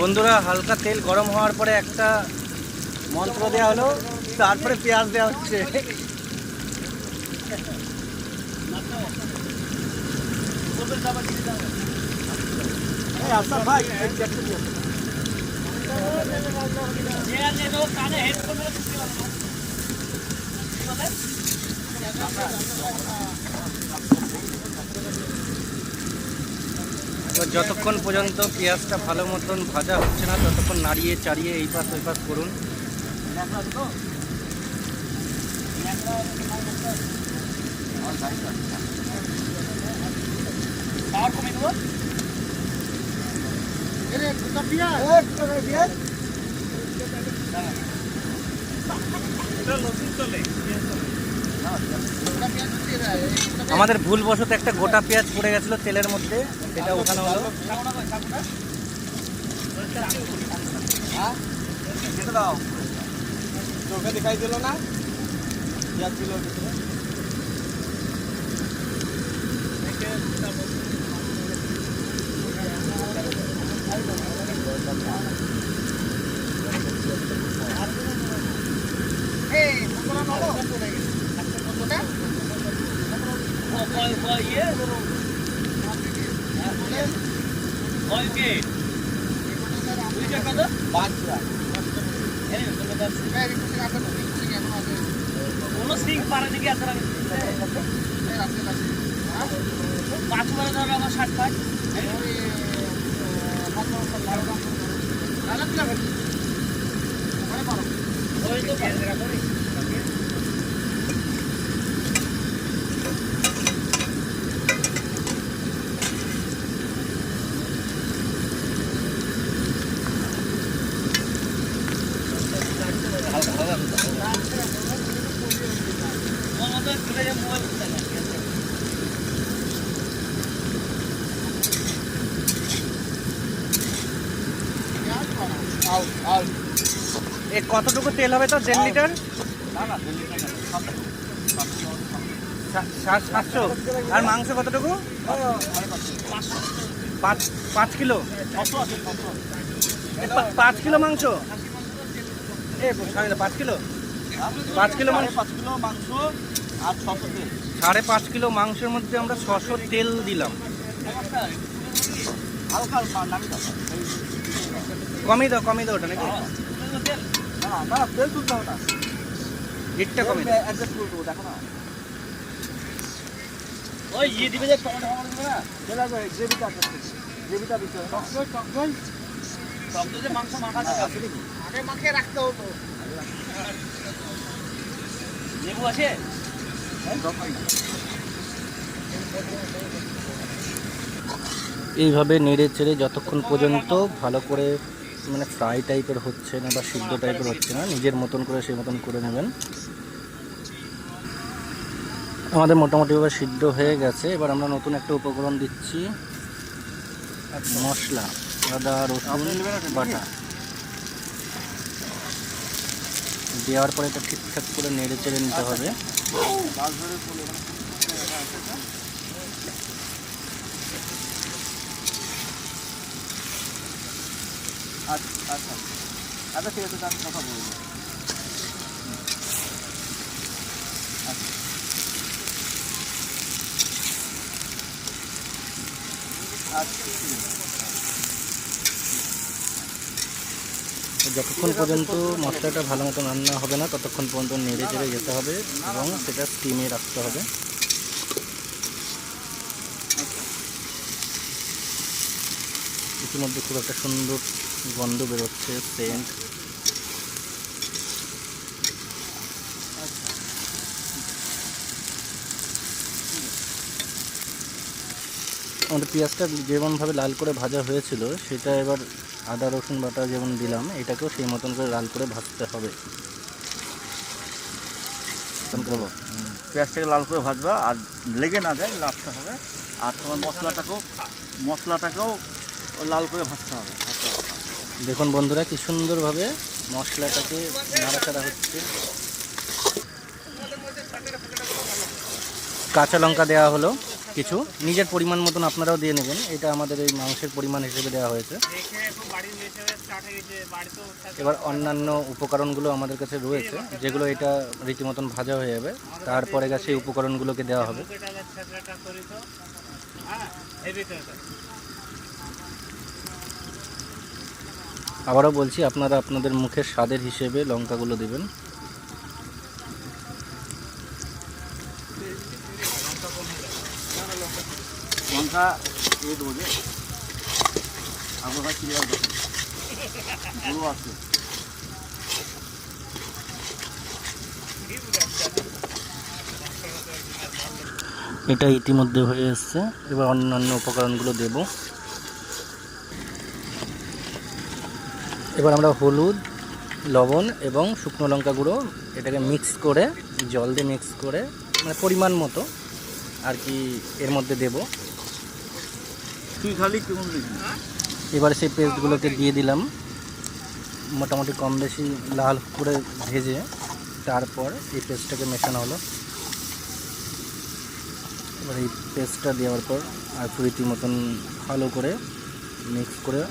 বন্ধুরা, হালকা তেল গরম হওয়ার পরে একটা মন্ত্র দেওয়া হলো, তারপরে পেঁয়াজ দেওয়া হচ্ছে। যতক্ষণ পর্যন্ত পেঁয়াজটা ভালো মতন ভাজা হচ্ছে না ততক্ষণ নাড়িয়ে চাড়িয়ে এই পাশ ওই পাশ করুন। আমাদের ভুলবশত একটা গোটা পেঁয়াজ পড়ে গেছিল তেলের মধ্যে, সেটা ওখানে হলো। চোখে দেখাই দিল না পেঁয়াজ ছিল ভিতরে। কতটুকু তেল হবে তো? 1.5 লিটার? 700। আর মাংস কতটুকু? 5 কিলো। 5 কিলো মাংস? 5 কিলো 5 কিলো মাংস আর 5.5 কিলো মাংসের মধ্যে আমরা 600 তেল দিলাম। কমিয়ে দাও ওটা নাকি? তেল তুলতে হবে না, হিটটা কমিয়ে দাও। অ্যাডজাস্ট করে দেবো, দেখো না ওই ইয়ে দিবে যে টমেটো দিবে না, চলে আসবে গ্রেভিটা দিতে হবে। টক দই যে মাংস মাখা থাকে আগে মাখিয়ে রাখতে হতো। লেবু আছে? এইভাবে নেড়ে চেড়ে যতক্ষণ পর্যন্ত ভালো করে মানে ফ্রাই টাইপের হচ্ছে না বা সিদ্ধ টাইপের হচ্ছে না, নিজের মতন করে সেই মতন করে নেবেন। আমাদের মোটামুটিভাবে সিদ্ধ হয়ে গেছে। এবার আমরা নতুন একটা উপকরণ দিচ্ছি, মশলা, আদা রসুন বাটা দেওয়ার পরে এটা ঠিকঠাক করে নেড়ে চেড়ে নিতে হবে। আচ্ছা ঠিক আছে, আমি কথা বলবো। যতক্ষণ পর্যন্ত মশলাটা ভালো মতো রান্না হবে না ততক্ষণ পর্যন্ত নেড়ে চেড়ে যেতে হবে এবং সেটা স্টিমে রাখতে হবে। ইতিমধ্যে খুব একটা সুন্দর গন্ধ বেরোচ্ছে, সেন্ট। আমাদের পেঁয়াজটা যেমনভাবে লাল করে ভাজা হয়েছিল সেটা এবার আদা রসুন বাটা যেমন দিলাম, এটাকেও সেই মতন করে লাল করে ভাজতে হবে। পেঁয়াজটাকে লাল করে ভাজবা, আর লেগে না যায় লাভতে হবে। আর তোমার মশলাটাকেও লাল করে ভাজতে হবে। দেখুন বন্ধুরা, কি সুন্দরভাবে মশলাটাকে নাড়াচাড়া হচ্ছে। কাঁচা লঙ্কা দেওয়া হলো। কিছু নিজের পরিমাণ মতন আপনারাও দিয়ে নেবেন। এটা আমাদের এই মাংসের পরিমাণ হিসেবে দেওয়া হয়েছে। এবার অন্যান্য উপকরণগুলো আমাদের কাছে রয়েছে, যেগুলো এটা রীতিমতন ভাজা হয়ে যাবে, তারপরে সেই উপকরণগুলোকে দেওয়া হবে। আবারও বলছি, আপনারা আপনাদের মুখের স্বাদের হিসেবে লঙ্কাগুলো দেবেন। লঙ্কা দিয়ে দেবো যে আপনারা ক্লিয়ার দেখুন গুঁড়ো আছে। এটা ইতিমধ্যে হয়ে এসছে। এবার অন্যান্য উপকরণগুলো দেব। এবার আমরা হলুদ, লবণ এবং শুকনো লঙ্কা গুঁড়ো এটাকে মিক্স করে, জল দিয়ে মিক্স করে, মানে পরিমাণ মতো আর কি এর মধ্যে দেব। তুই খালি কেমন দেখবি? এবার সেই পেস্টগুলোকে দিয়ে দিলাম, মোটামুটি কম বেশি লাল করে ভেজে তারপর এই পেস্টটাকে মেশানো হলো। এবার এই পেস্টটা দেওয়ার পর আর রীতি মতন ভালো করে মিক্স করে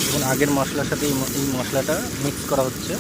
এখন আগের মশলার সাথে এই মশলাটা মিক্স করা হচ্ছে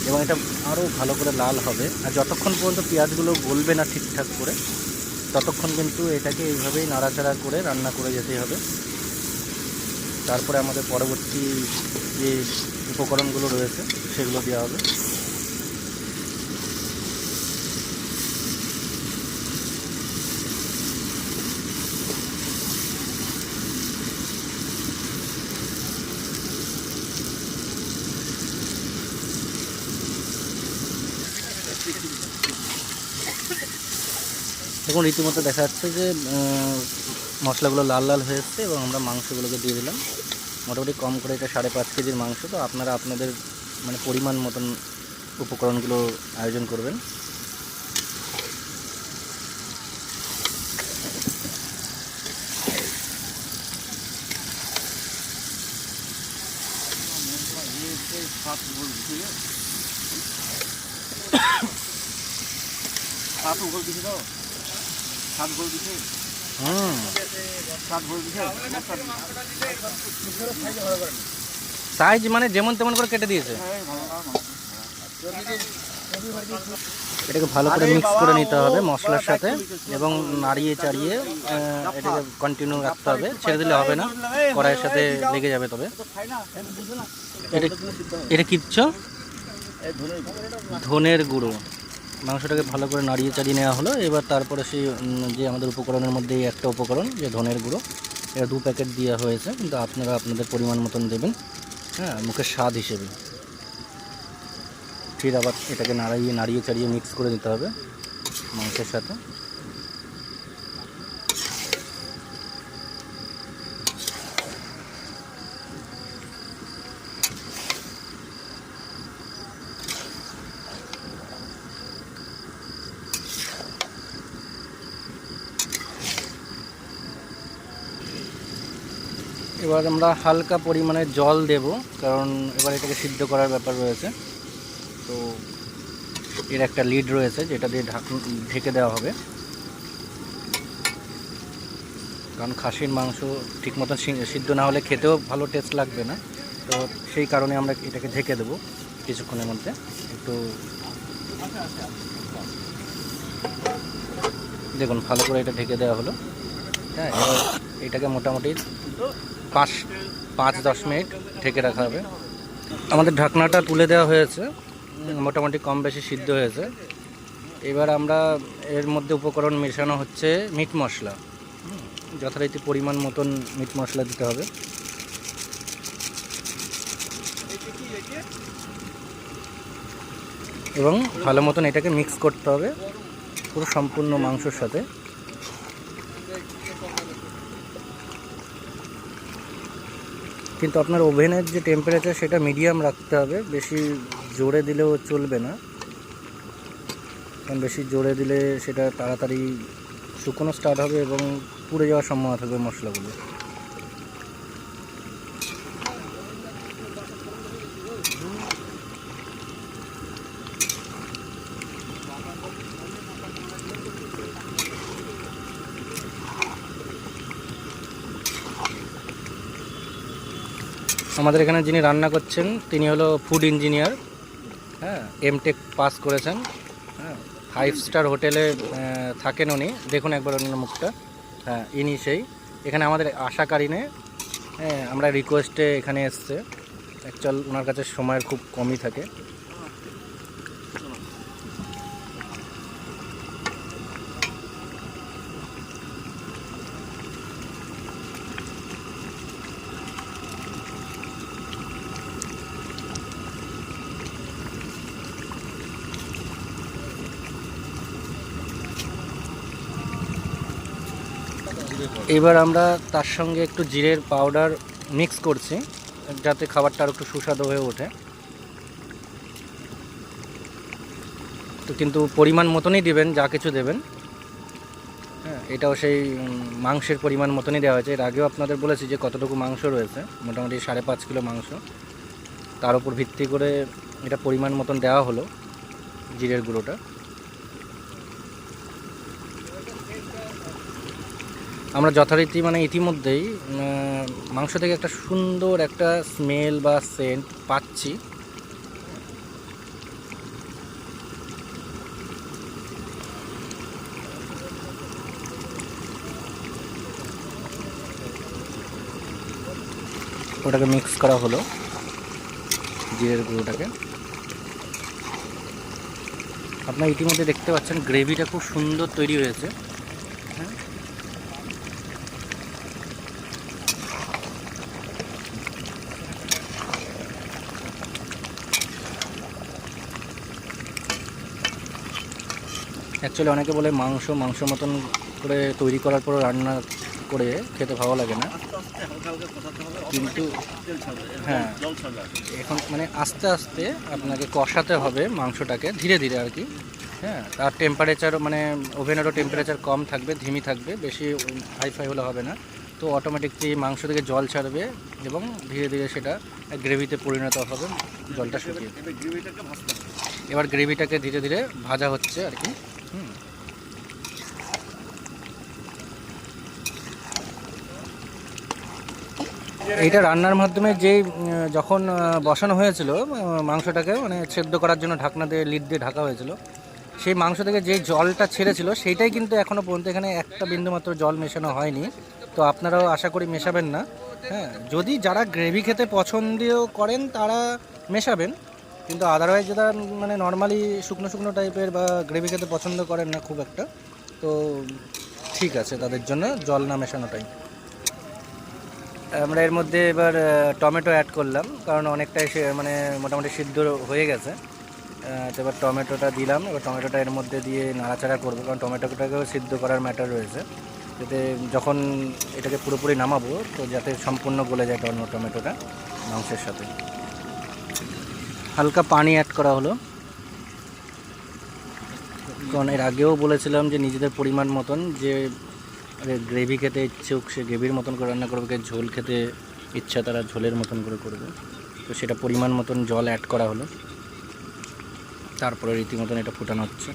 এবং এটা আরও ভালো করে লাল হবে। আর যতক্ষণ পর্যন্ত পেঁয়াজগুলো গলবে না ঠিকঠাক করে, ততক্ষণ কিন্তু এটাকে এইভাবেই নাড়াচাড়া করে রান্না করে যেতে হবে। তারপরে আমাদের পরবর্তী যে উপকরণগুলো রয়েছে সেগুলো দেওয়া হবে। এখন রীতিমতো দেখা যাচ্ছে যে মশলাগুলো লাল লাল হয়ে এসছে এবং আমরা মাংসগুলোকে দিয়ে দিলাম। মোটামুটি কম করে এটা 5.5 কেজির মাংস, তো আপনারা আপনাদের মানে পরিমাণ মতন উপকরণগুলো আয়োজন করবেন। সাইজ মানে যেমন তেমন করে কেটে দিয়েছে। এটাকে ভালো করে মিক্স করে নিতে হবে মশলার সাথে এবং নাড়িয়ে চাড়িয়ে এটাকে কন্টিনিউ রাখতে হবে। ছেড়ে দিলে হবে না, কড়াইয়ের সাথে লেগে যাবে। তবে এটা কিচ্ছ ধনের গুঁড়ো। মাংসটাকে ভালো করে নাড়িয়ে চাড়িয়ে নেওয়া হলো। এবার তারপরে সেই যে আমাদের উপকরণের মধ্যে একটা উপকরণ যে ধনের গুঁড়ো, এটা 2 প্যাকেট দেওয়া হয়েছে, কিন্তু আপনারা আপনাদের পরিমাণ মতন দেবেন, হ্যাঁ, মুখের স্বাদ হিসেবে। ফির আবার এটাকে নাড়িয়ে চাড়িয়ে মিক্স করে দিতে হবে মাংসের সাথে। এবার আমরা হালকা পরিমাণে জল দেব, কারণ এবার এটাকে সিদ্ধ করার ব্যাপার রয়েছে। তো এর একটা লিড রয়েছে যেটা দিয়ে ঢেকে দেওয়া হবে, কারণ খাসির মাংস ঠিকমতো সিদ্ধ না হলে খেতেও ভালো টেস্ট লাগবে না। তো সেই কারণে আমরা এটাকে ঢেকে দেবো কিছুক্ষণের মধ্যে। একটু দেখুন ভালো করে এটা ঢেকে দেওয়া হলো। হ্যাঁ, এবার এটাকে মোটামুটি 5-10 মিনিট ঢেকে রাখা হবে। আমাদের ঢাকনাটা তুলে দেওয়া হয়েছে, মোটামুটি কম বেশি সিদ্ধ হয়েছে। এবার আমরা এর মধ্যে উপকরণ মেশানো হচ্ছে মিট মশলা। যথারীতি পরিমাণ মতন মিট মশলা দিতে হবে। এবং ভালো মতন এটাকে মিক্স করতে হবে পুরো সম্পূর্ণ মাংসের সাথে। কিন্তু আপনার ওভেনের যে টেম্পারেচার সেটা মিডিয়াম রাখতে হবে, বেশি জোরে দিলেও চলবে না, কারণ বেশি জোরে দিলে সেটা তাড়াতাড়ি শুকনো স্টার্ট হবে এবং পুড়ে যাওয়ার সম্ভাবনা থাকবে মশলাগুলো। আমাদের এখানে যিনি রান্না করছেন তিনি হলো ফুড ইঞ্জিনিয়ার, হ্যাঁ, এমটেক পাস করেছেন, হ্যাঁ, 5 স্টার হোটেলে থাকেন উনি। দেখুন একবার ওনার মুখটা, হ্যাঁ ইনি সেই। এখানে আমাদের আশাকারী হ্যাঁ, আমরা রিকোয়েস্টে এখানে এসছে। অ্যাকচুয়াল ওনার কাছে সময়ের খুব কমই থাকে। এবার আমরা তার সঙ্গে একটু জিরের পাউডার মিক্স করছি যাতে খাবারটা আর একটু সুস্বাদু হয়ে ওঠে। তো কিন্তু পরিমাণ মতনই দিবেন, যা কিছু দেবেন, হ্যাঁ। এটাও সেই মাংসের পরিমাণ মতনই দেওয়া হয়েছে। এর আগেও আপনাদের বলেছি যে কতটুকু মাংস রয়েছে, মোটামুটি 5.5 কিলো মাংস। তার উপর ভিত্তি করে এটা পরিমাণ মতন দেওয়া হলো জিরের গুঁড়োটা। আমরা যথারীতি মানে ইতিমধ্যেই মাংস থেকে একটা সুন্দর একটা স্মেল বা সেন্ট পাচ্ছি। ওটাকে মিক্স করা হলো জিরের গুঁড়োটাকে। আপনারা ইতিমধ্যে দেখতে পাচ্ছেন গ্রেভিটা খুব সুন্দর তৈরি হয়েছে, হ্যাঁ। অ্যাকচুয়ালি অনেকে বলে মাংস মতন করে তৈরি করার পর রান্না করে খেতে ভালো লাগে না, কিন্তু হ্যাঁ এখন মানে আস্তে আস্তে আপনাকে কষাতে হবে মাংসটাকে, ধীরে ধীরে আর কি, হ্যাঁ। তার টেম্পারেচার মানে ওভেনেরও টেম্পারেচার কম থাকবে, ধিমি থাকবে, বেশি হাই হলে হবে না। তো অটোমেটিকলি মাংস থেকে জল ছাড়বে এবং ধীরে ধীরে সেটা গ্রেভিতে পরিণত হবে, জলটা শুকিয়ে। এবার গ্রেভিটাকে ধীরে ধীরে ভাজা হচ্ছে আর কি, হুম। এইটা রান্নার মাধ্যমে যেই যখন বসানো হয়েছিল মাংসটাকে মানে সেদ্ধ করার জন্য ঢাকনা দিয়ে লিড দিয়ে ঢাকা হয়েছিল, সেই মাংস থেকে যে জলটা ছেড়েছিল সেইটাই কিন্তু এখনও পর্যন্ত এখানে একটা বিন্দু মাত্র জল মেশানো হয়নি। তো আপনারাও আশা করি মেশাবেন না, হ্যাঁ। যদি যারা গ্রেভি খেতে পছন্দও করেন তারা মেশাবেন, কিন্তু আদারওয়াইজ যারা মানে নর্মালি শুকনো শুকনো টাইপের বা গ্রেভি খেতে পছন্দ করেন না খুব একটা, তো ঠিক আছে তাদের জন্য জল না মেশানোটাই। আমরা এর মধ্যে এবার টমেটো অ্যাড করলাম, কারণ অনেকটাই মানে মোটামুটি সিদ্ধ হয়ে গেছে। তো এবার টমেটোটা দিলাম। এবার টমেটোটা এর মধ্যে দিয়ে নাড়াচাড়া করবো, কারণ টমেটোটাকেও সিদ্ধ করার ম্যাটার রয়েছে, যাতে যখন এটাকে পুরোপুরি নামাবো তো যাতে সম্পূর্ণ গলে যায় টমেটোটা মাংসের সাথে। হালকা পানি অ্যাড করা হলো, কারণ এর আগেও বলেছিলাম যে নিজেদের পরিমাণ মতন, যে গ্রেভি খেতে ইচ্ছুক সে গ্রেভির মতন করে রান্না করবে, ঝোল খেতে ইচ্ছা তারা ঝোলের মতন করে করবে। তো সেটা পরিমাণ মতন জল অ্যাড করা হলো, তারপরে রীতিমতন এটা ফুটানো হচ্ছে।